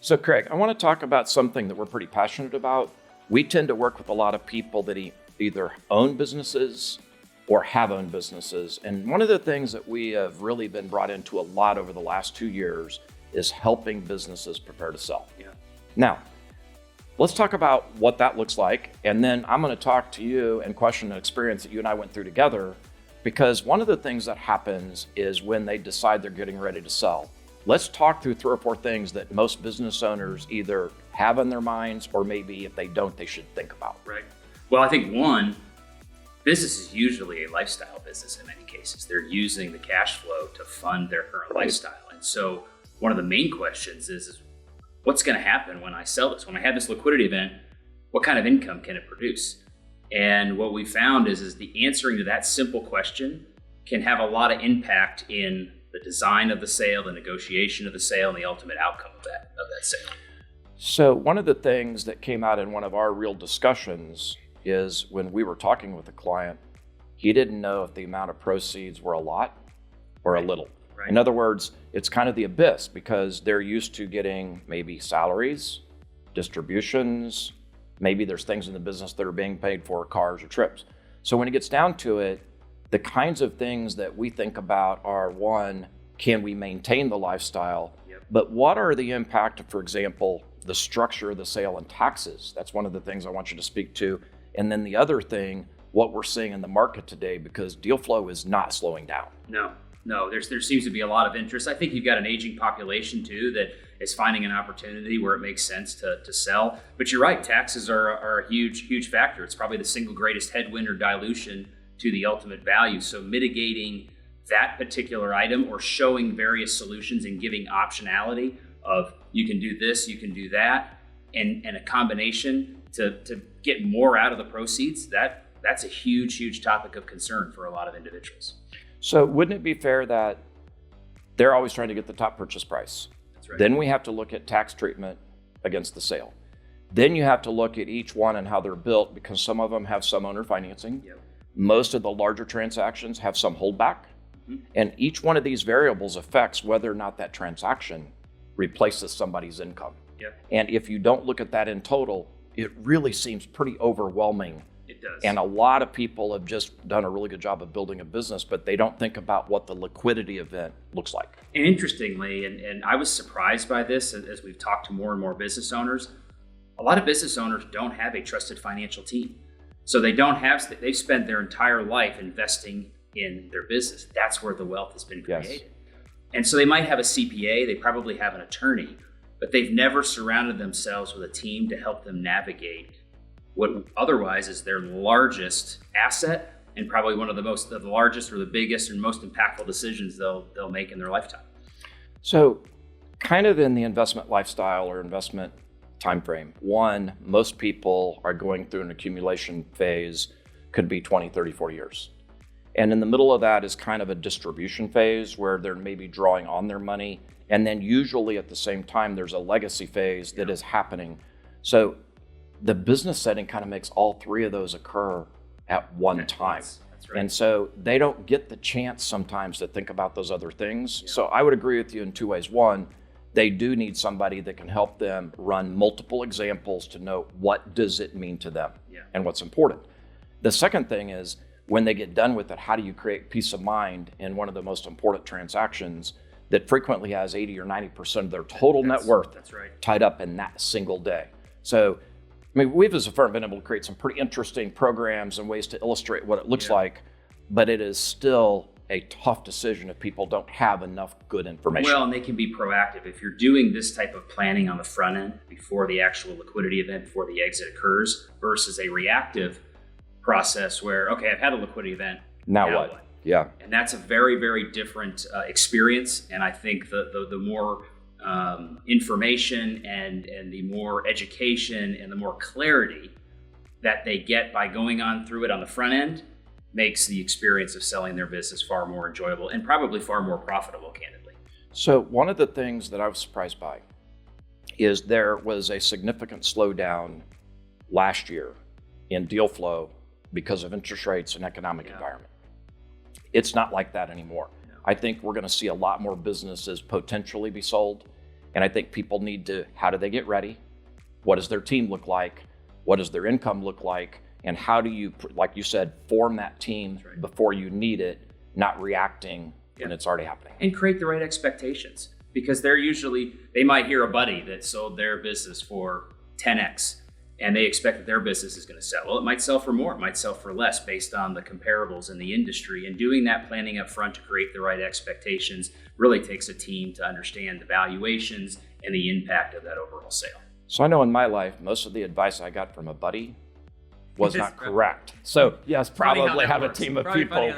So Craig, I want to talk about something that we're pretty passionate about. We tend to work with a lot of people that either own businesses or have owned businesses. And one of the things that we have really been brought into a lot over the last 2 years is helping businesses prepare to sell. Yeah. Now, let's talk about what that looks like. And then I'm going to talk to you and question an experience that you and I went through together, because one of the things that happens is when they decide they're getting ready to sell. Let's talk through 3 or 4 things that most business owners either have in their minds, or maybe if they don't, they should think about. Right. Well, I think one, business is usually a lifestyle business in many cases. They're using the cash flow to fund their current lifestyle. And so one of the main questions is what's going to happen when I sell this? When I have this liquidity event, what kind of income can it produce? And what we found is the answering to that simple question can have a lot of impact in the design of the sale, the negotiation of the sale, and the ultimate outcome of that sale. So one of the things that came out in one of our real discussions is when we were talking with a client, he didn't know if the amount of proceeds were a lot or a little. Right. In other words, it's kind of the abyss, because they're used to getting maybe salaries, distributions, maybe there's things in the business that are being paid for, cars or trips. So when it gets down to it, the kinds of things that we think about are, one, can we maintain the lifestyle? Yep. But what are the impact of, for example, the structure of the sale and taxes? That's one of the things I want you to speak to. And then the other thing, what we're seeing in the market today, because deal flow is not slowing down. No, there seems to be a lot of interest. I think you've got an aging population too that is finding an opportunity where it makes sense to sell. But you're right, taxes are a huge factor. It's probably the single greatest headwind or dilution to the ultimate value. So mitigating that particular item or showing various solutions and giving optionality of you can do this, you can do that, and a combination to get more out of the proceeds, that's a huge topic of concern for a lot of individuals. So wouldn't it be fair that they're always trying to get the top purchase price? That's right. Then we have to look at tax treatment against the sale. Then you have to look at each one and how they're built, because some of them have some owner financing. Yep. Most of the larger transactions have some holdback. Mm-hmm. And each one of these variables affects whether or not that transaction replaces somebody's income. Yep. And if you don't look at that in total, it really seems pretty overwhelming. It does. And a lot of people have just done a really good job of building a business, but they don't think about what the liquidity event looks like. And interestingly, and I was surprised by this as we've talked to more and more business owners, a lot of business owners don't have a trusted financial team. So they've spent their entire life investing in their business. That's where the wealth has been created. Yes. And so they might have a CPA, they probably have an attorney, but they've never surrounded themselves with a team to help them navigate what otherwise is their largest asset and probably one of the largest or the biggest and most impactful decisions they'll make in their lifetime. So kind of in the investment lifestyle or investment time frame, one, most people are going through an accumulation phase, could be 20, 30, 40 years. And in the middle of that is kind of a distribution phase where they're maybe drawing on their money. And then usually at the same time, there's a legacy phase that is happening. So the business setting kind of makes all 3 of those occur at one time. That's right. And so they don't get the chance sometimes to think about those other things. Yeah. So I would agree with you in 2 ways. One, they do need somebody that can help them run multiple examples to know what does it mean to them and what's important. The second thing is, when they get done with it, how do you create peace of mind in one of the most important transactions that frequently has 80 or 90% of their total net worth tied up in that single day? So, I mean, we've as a firm been able to create some pretty interesting programs and ways to illustrate what it looks like, but it is still a tough decision if people don't have enough good information. Well, and they can be proactive. If you're doing this type of planning on the front end before the actual liquidity event, before the exit occurs, versus a reactive process where, okay, I've had a liquidity event. Now what? Yeah. And that's a very different experience. And I think the more information and the more education and the more clarity that they get by going on through it on the front end makes the experience of selling their business far more enjoyable and probably far more profitable, candidly. So one of the things that I was surprised by is there was a significant slowdown last year in deal flow because of interest rates and economic environment. It's not like that anymore. No. I think we're going to see a lot more businesses potentially be sold. And I think people need to, how do they get ready? What does their team look like? What does their income look like? And how do you, like you said, form that team before you need it, not reacting when it's already happening? And create the right expectations, because they might hear a buddy that sold their business for 10x and they expect that their business is going to sell. Well, it might sell for more, it might sell for less based on the comparables in the industry. And doing that planning up front to create the right expectations really takes a team to understand the valuations and the impact of that overall sale. So I know in my life, most of the advice I got from a buddy was not correct. So yes, probably have a team of people.